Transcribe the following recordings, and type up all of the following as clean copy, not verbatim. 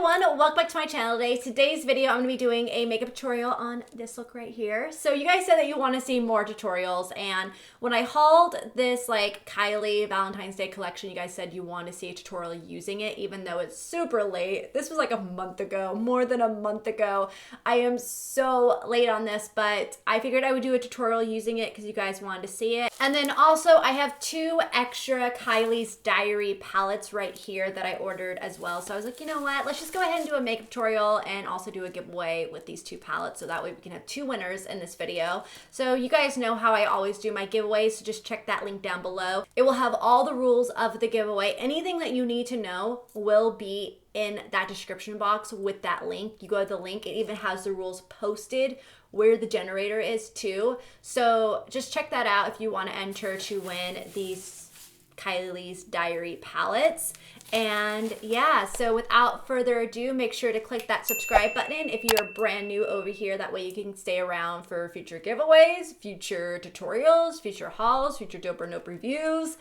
everyone, welcome back to my channel today. Today's video, I'm going to be doing a makeup tutorial on this look right here. So you guys said that you want to see more tutorials, and when I hauled this like KYLIE Valentine's Day collection, you guys said you want to see a tutorial using it, even though it's super late. This was like a month ago, more than a month ago. I am so late on this, but I figured I would do a tutorial using it because you guys wanted to see it. And then also I have two extra KYLIE's Diary palettes right here that I ordered as well. So I was like, you know what, let's just go ahead and do a makeup tutorial and also do a giveaway with these two palettes, so that way we can have two winners in this video. So you guys know how I always do my giveaways, so just check that link down below. It will have all the rules of the giveaway. Anything that you need to know will be in that description box with that link. You go to the link, it even has the rules posted where the generator is too. So just check that out if you want to enter to win these KYLIE's Diary palettes. And yeah, so without further ado, make sure to click that subscribe button if you're brand new over here. That way you can stay around for future giveaways, future tutorials, future hauls, future dope or nope reviews.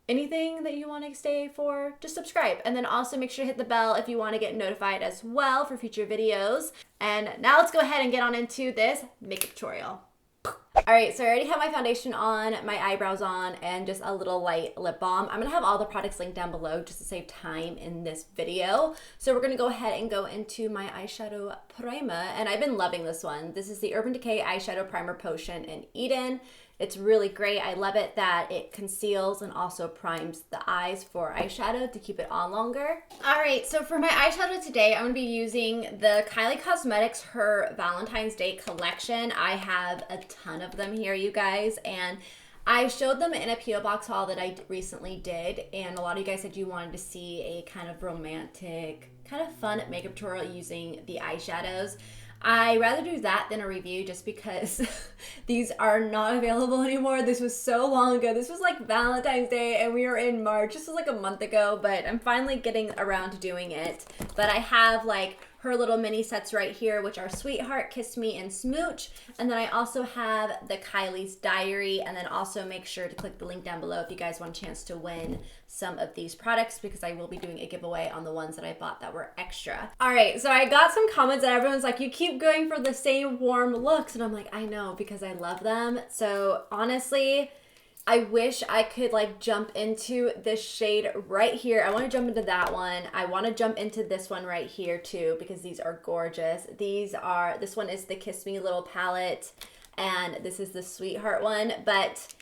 Anything that you want to stay for, just subscribe. And then also make sure to hit the bell if you want to get notified as well for future videos. And now let's go ahead and get on into this makeup tutorial. Alright, so I already have my foundation on, my eyebrows on, and just a little light lip balm. I'm going to have all the products linked down below just to save time in this video. So we're going to go ahead and go into my eyeshadow primer, and I've been loving this one. This is the Urban Decay Eyeshadow Primer Potion in Eden. It's really great. I love it that it conceals and also primes the eyes for eyeshadow to keep it on longer. All right, so for my eyeshadow today, I'm gonna be using the KYLIE Cosmetics Her Valentine's Day collection. I have a ton of them here, you guys, and I showed them in a P.O. Box haul that I recently did, and a lot of you guys said you wanted to see a kind of romantic, kind of fun makeup tutorial using the eyeshadows. I rather do that than a review just because these are not available anymore. This was so long ago. This was like Valentine's Day and we are in March. This was like a month ago, but I'm finally getting around to doing it. But I have like her little mini sets right here, which are Sweetheart, Kiss Me, and Smooch. And then I also have the KYLIE's Diary, and then also make sure to click the link down below if you guys want a chance to win some of these products, because I will be doing a giveaway on the ones that I bought that were extra. All right, so I got some comments that everyone's like, you keep going for the same warm looks. And I'm like, I know, because I love them. So honestly, I wish I could like jump into this shade right here. I want to jump into that one. I want to jump into this one right here too, because these are gorgeous. This one is the Kiss Me Little palette, and this is the Sweetheart one, but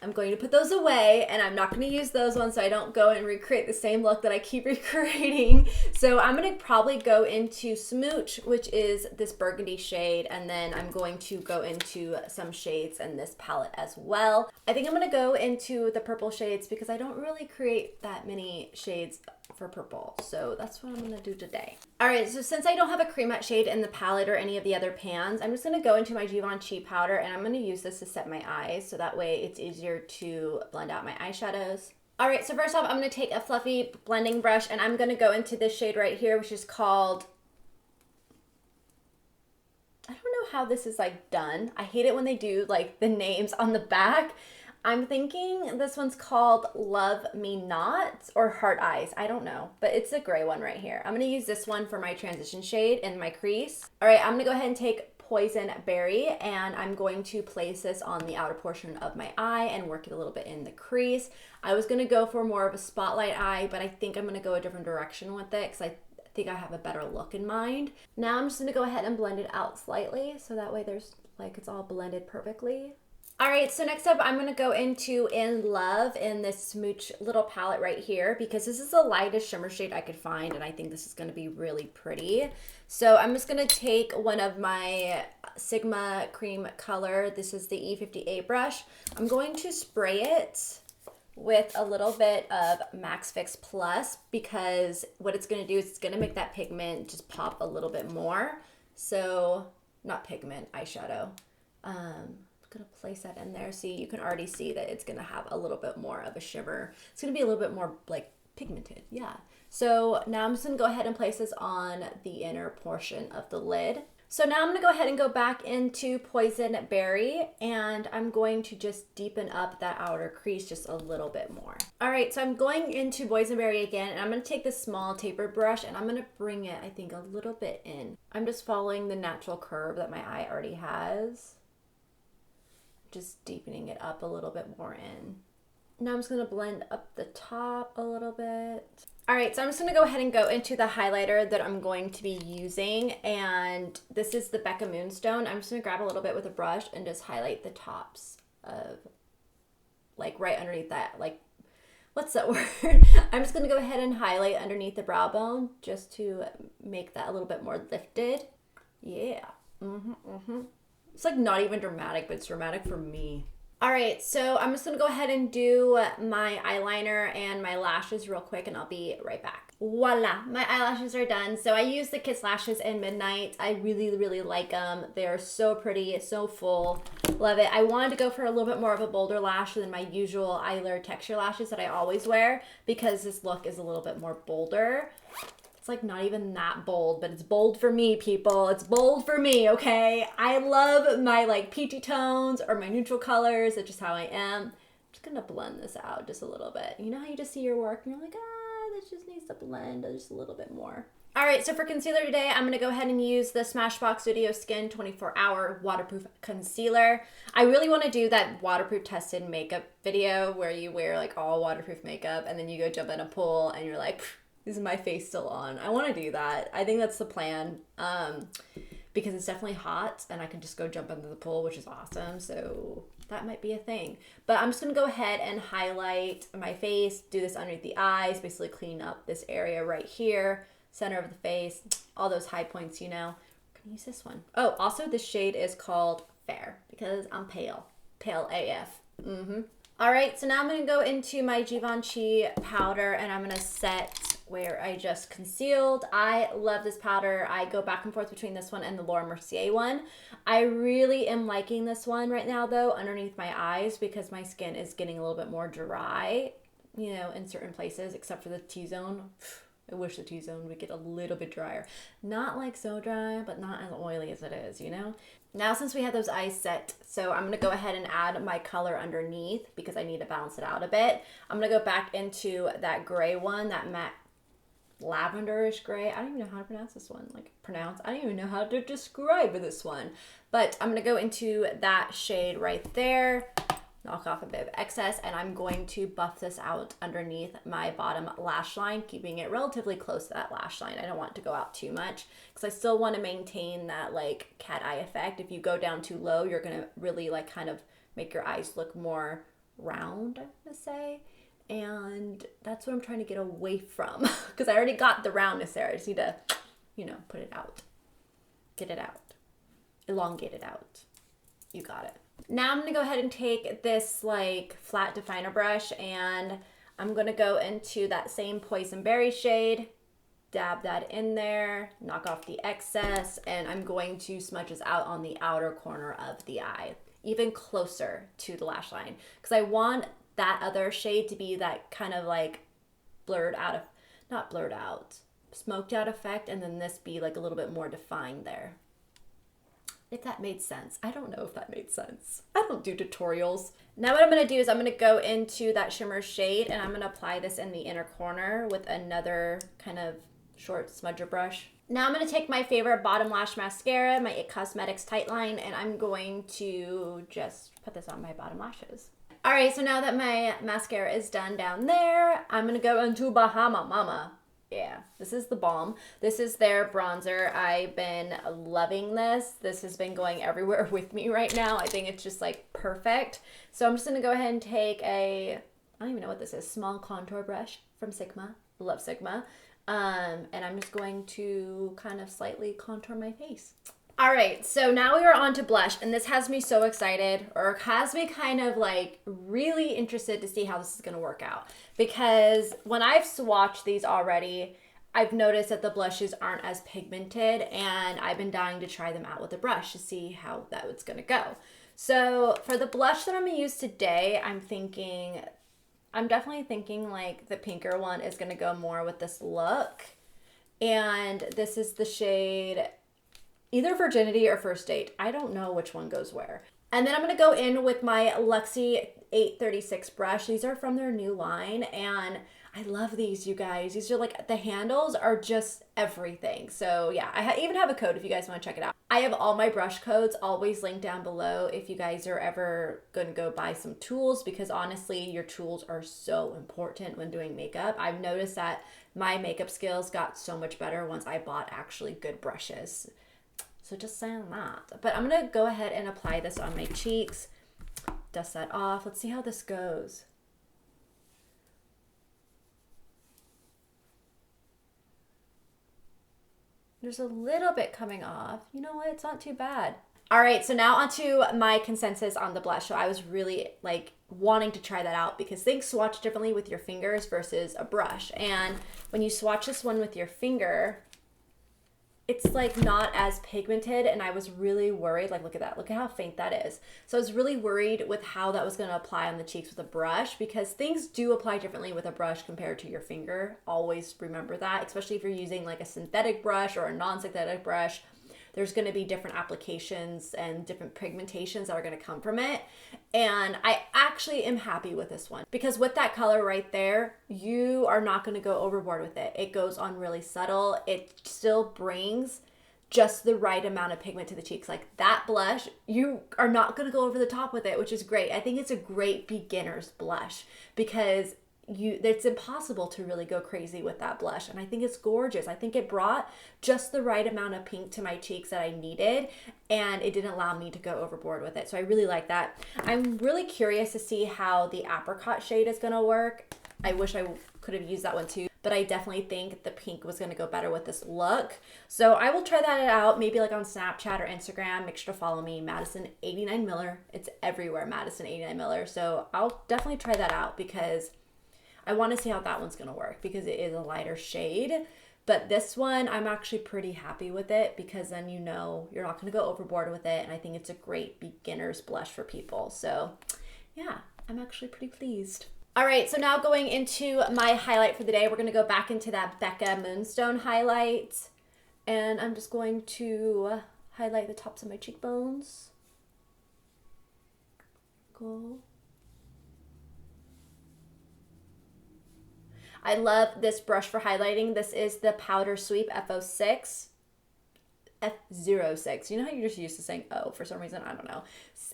I'm going to put those away, and I'm not going to use those ones so I don't go and recreate the same look that I keep recreating. So I'm going to probably go into Smooch, which is this burgundy shade, and then I'm going to go into some shades in this palette as well. I think I'm going to go into the purple shades because I don't really create that many shades for purple, so that's what I'm going to do today. All right, so since I don't have a cream matte shade in the palette or any of the other pans, I'm just going to go into my Givenchy powder, and I'm going to use this to set my eyes, so that way it's easier to blend out my eyeshadows. All right, so first off, I'm going to take a fluffy blending brush, and I'm going to go into this shade right here, which is called, I don't know how this is like done. I hate it when they do like the names on the back. I'm thinking this one's called Love Me Not or Heart Eyes. I don't know, but it's a gray one right here. I'm going to use this one for my transition shade in my crease. All right, I'm going to go ahead and take Poison Berry, and I'm going to place this on the outer portion of my eye and work it a little bit in the crease. I was going to go for more of a spotlight eye, but I think I'm going to go a different direction with it because I think I have a better look in mind. Now I'm just going to go ahead and blend it out slightly so that way there's like it's all blended perfectly. All right, so next up, I'm going to go into In Love in this Smooch little palette right here because this is the lightest shimmer shade I could find, and I think this is going to be really pretty. So I'm just going to take one of my Sigma cream color. This is the E58 brush. I'm going to spray it with a little bit of Max Fix Plus because what it's going to do is it's going to make that pigment just pop a little bit more. So, not pigment, eyeshadow. Gonna place that in there. See, you can already see that it's gonna have a little bit more of a shimmer. It's gonna be a little bit more like pigmented, yeah. So now I'm just gonna go ahead and place this on the inner portion of the lid. So now I'm going to go ahead and go back into Poison Berry, and I'm going to just deepen up that outer crease just a little bit more. All right, so I'm going into Poison Berry again, and I'm going to take this small tapered brush and I'm going to bring it, I think, a little bit in. I'm just following the natural curve that my eye already has. Just deepening it up a little bit more in. Now I'm just going to blend up the top a little bit. All right, so I'm just gonna go ahead and go into the highlighter that I'm going to be using, and this is the Becca Moonstone. I'm just gonna grab a little bit with a brush and just highlight the tops of, like right underneath that, like, what's that word? I'm just gonna go ahead and highlight underneath the brow bone just to make that a little bit more lifted. Yeah, It's like not even dramatic, but it's dramatic for me. All right, so I'm just gonna go ahead and do my eyeliner and my lashes real quick, and I'll be right back. Voila, my eyelashes are done. So I use the Kiss Lashes in Midnight. I really, really like them. They're so pretty, so full. Love it. I wanted to go for a little bit more of a bolder lash than my usual eyeliner texture lashes that I always wear, because this look is a little bit more bolder. It's like not even that bold, but it's bold for me, people. It's bold for me, okay? I love my like peachy tones or my neutral colors. That's just how I am. I'm just gonna blend this out just a little bit. You know how you just see your work and you're like, this just needs to blend just a little bit more. All right, so for concealer today, I'm gonna go ahead and use the Smashbox Studio Skin 24-Hour Waterproof Concealer. I really wanna do that waterproof tested makeup video where you wear like all waterproof makeup and then you go jump in a pool and you're like, is my face still on? I want to do that. I think that's the plan, because it's definitely hot and I can just go jump into the pool, which is awesome. So that might be a thing. But I'm just going to go ahead and highlight my face, do this underneath the eyes, basically clean up this area right here, center of the face, all those high points, you know. I'm going to use this one. Oh, also this shade is called Fair because I'm pale. Pale AF. All right, so now I'm going to go into my Givenchy powder and I'm going to set where I just concealed. I love this powder. I go back and forth between this one and the Laura Mercier one. I really am liking this one right now though, underneath my eyes, because my skin is getting a little bit more dry, you know, in certain places, except for the T-zone. I wish the T-zone would get a little bit drier. Not like so dry, but not as oily as it is, you know? Now, since we have those eyes set, so I'm gonna go ahead and add my color underneath because I need to balance it out a bit. I'm gonna go back into that gray one, that matte lavenderish gray. I don't even know how to pronounce this one. I don't even know how to describe this one. But I'm gonna go into that shade right there, knock off a bit of excess, and I'm going to buff this out underneath my bottom lash line, keeping it relatively close to that lash line. I don't want it to go out too much because I still want to maintain that like cat eye effect. If you go down too low, you're gonna really like kind of make your eyes look more round, I'm gonna say. And that's what I'm trying to get away from because I already got the roundness there. I just need to, you know, put it out, get it out, elongate it out. You got it. Now I'm gonna go ahead and take this like flat definer brush and I'm gonna go into that same Poison Berry shade, dab that in there, knock off the excess, and I'm going to smudge this out on the outer corner of the eye, even closer to the lash line, because I want that other shade to be that kind of like blurred out, not blurred out, smoked out effect, and then this be like a little bit more defined there. If that made sense. I don't know if that made sense. I don't do tutorials. Now what I'm gonna do is I'm gonna go into that shimmer shade and I'm gonna apply this in the inner corner with another kind of short smudger brush. Now I'm gonna take my favorite bottom lash mascara, my IT Cosmetics Tightline, and I'm going to just put this on my bottom lashes. All right, so now that my mascara is done down there, I'm gonna go into Bahama Mama. Yeah, this is the bomb. This is their bronzer. I've been loving this. This has been going everywhere with me right now. I think it's just like perfect. So I'm just gonna go ahead and take a, I don't even know what this is, small contour brush from Sigma. Love Sigma. And I'm just going to kind of slightly contour my face. All right, so now we are on to blush, and this has me so excited, or has me kind of like really interested to see how this is gonna work out. Because when I've swatched these already, I've noticed that the blushes aren't as pigmented, and I've been dying to try them out with a brush to see how that was gonna go. So for the blush that I'm gonna use today, I'm definitely thinking like the pinker one is gonna go more with this look. And this is the shade Either virginity or first date. I don't know which one goes where. And then I'm going to go in with my Luxie 836 brush. These are from their new line, and I love these, you guys. These are like, the handles are just everything. So yeah, I even have a code if you guys want to check it out. I have all my brush codes always linked down below if you guys are ever going to go buy some tools, because honestly, your tools are so important when doing makeup. I've noticed that my makeup skills got so much better once I bought actually good brushes. So just saying that. But I'm going to go ahead and apply this on my cheeks. Dust that off. Let's see how this goes. There's a little bit coming off. You know what? It's not too bad. All right, so now onto my consensus on the blush. So I was really like wanting to try that out because things swatch differently with your fingers versus a brush. And when you swatch this one with your finger, it's like not as pigmented, and I was really worried. Like, look at that. Look at how faint that is. So I was really worried with how that was going to apply on the cheeks with a brush, because things do apply differently with a brush compared to your finger. Always remember that, especially if you're using like a synthetic brush or a non-synthetic brush. There's going to be different applications and different pigmentations that are going to come from it. And I actually am happy with this one, because with that color right there, you are not going to go overboard with it. It goes on really subtle. It still brings just the right amount of pigment to the cheeks. Like that blush, you are not going to go over the top with it, which is great. I think it's a great beginner's blush, because it's impossible to really go crazy with that blush, and I think it's gorgeous. I think it brought just the right amount of pink to my cheeks that I needed, and it didn't allow me to go overboard with it. So I really like that. I'm really curious to see how the apricot shade is gonna work. I wish I could have used that one too, but I definitely think the pink was gonna go better with this look. So I will try that out, maybe like on Snapchat or Instagram. Make sure to follow me, Madison 89 Miller. It's everywhere, Madison 89 Miller. So I'll definitely try that out, because I want to see how that one's going to work, because it is a lighter shade. But this one, I'm actually pretty happy with it, because then you know you're not going to go overboard with it. And I think it's a great beginner's blush for people. So yeah, I'm actually pretty pleased. All right, so now going into my highlight for the day, we're going to go back into that Becca Moonstone highlight. And I'm just going to highlight the tops of my cheekbones. Go. I love this brush for highlighting. This is the Powder Sweep F06. F06. You know how you're just used to saying O for some reason? I don't know.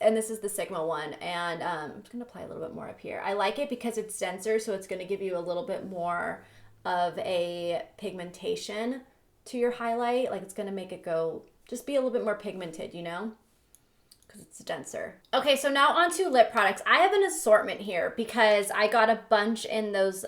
And this is the Sigma one. And I'm just going to apply a little bit more up here. I like it because it's denser, so it's going to give you a little bit more of a pigmentation to your highlight. Like, it's going to make it go, just be a little bit more pigmented, you know? Because it's denser. Okay, so now on to lip products. I have an assortment here because I got a bunch in those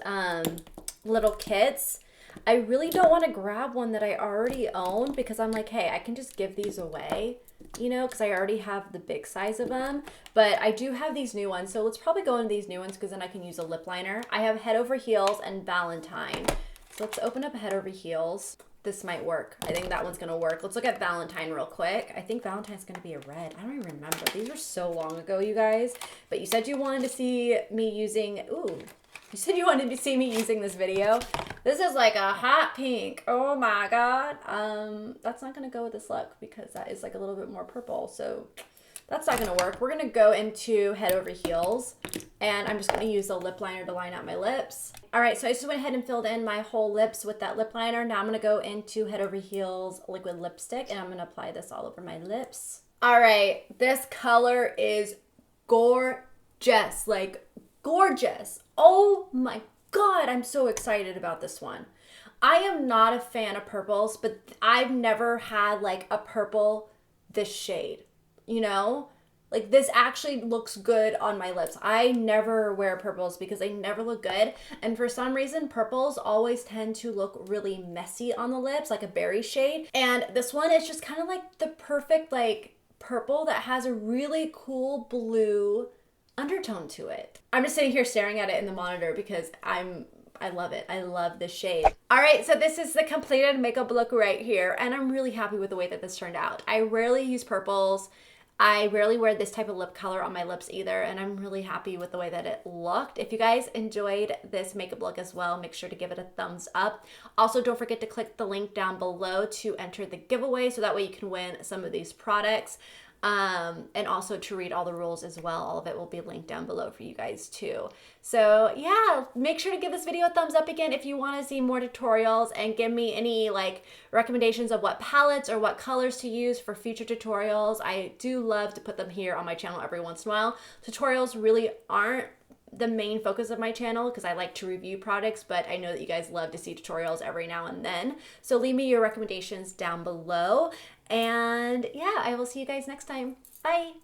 little kits. I really don't want to grab one that I already own, because I'm like, hey, I can just give these away, you know, because I already have the big size of them. But I do have these new ones, so let's probably go into these new ones, because then I can use a lip liner. I have Head Over Heels and Valentine. So let's open up Head Over Heels. This might work. I think that one's gonna work. Let's look at Valentine real quick. I think Valentine's gonna be a red. I don't even remember. These were so long ago, you guys. But you said you wanted to see me using, ooh, you said you wanted to see me using this video. This is like a hot pink. Oh my God. That's not gonna go with this look, because that is like a little bit more purple. So that's not gonna work. We're gonna go into Head Over Heels, and I'm just gonna use the lip liner to line out my lips. All right, so I just went ahead and filled in my whole lips with that lip liner. Now I'm gonna go into Head Over Heels liquid lipstick, and I'm gonna apply this all over my lips. All right, this color is gorgeous, like gorgeous. Oh my God, I'm so excited about this one. I am not a fan of purples, but I've never had like a purple this shade. You know, like this actually looks good on my lips. I never wear purples because they never look good. And for some reason, purples always tend to look really messy on the lips, like a berry shade. And this one is just kind of like the perfect like purple that has a really cool blue undertone to it. I'm just sitting here staring at it in the monitor because I love it. I love this shade. All right, so this is the completed makeup look right here, and I'm really happy with the way that this turned out. I rarely use purples. I rarely wear this type of lip color on my lips either, and I'm really happy with the way that it looked. If you guys enjoyed this makeup look as well, make sure to give it a thumbs up. Also, don't forget to click the link down below to enter the giveaway so that way you can win some of these products. And also to read all the rules as well. All of it will be linked down below for you guys too. So yeah, make sure to give this video a thumbs up again if you want to see more tutorials, and give me any like recommendations of what palettes or what colors to use for future tutorials. I do love to put them here on my channel every once in a while. Tutorials really aren't the main focus of my channel because I like to review products, but I know that you guys love to see tutorials every now and then. So leave me your recommendations down below. And yeah, I will see you guys next time. Bye.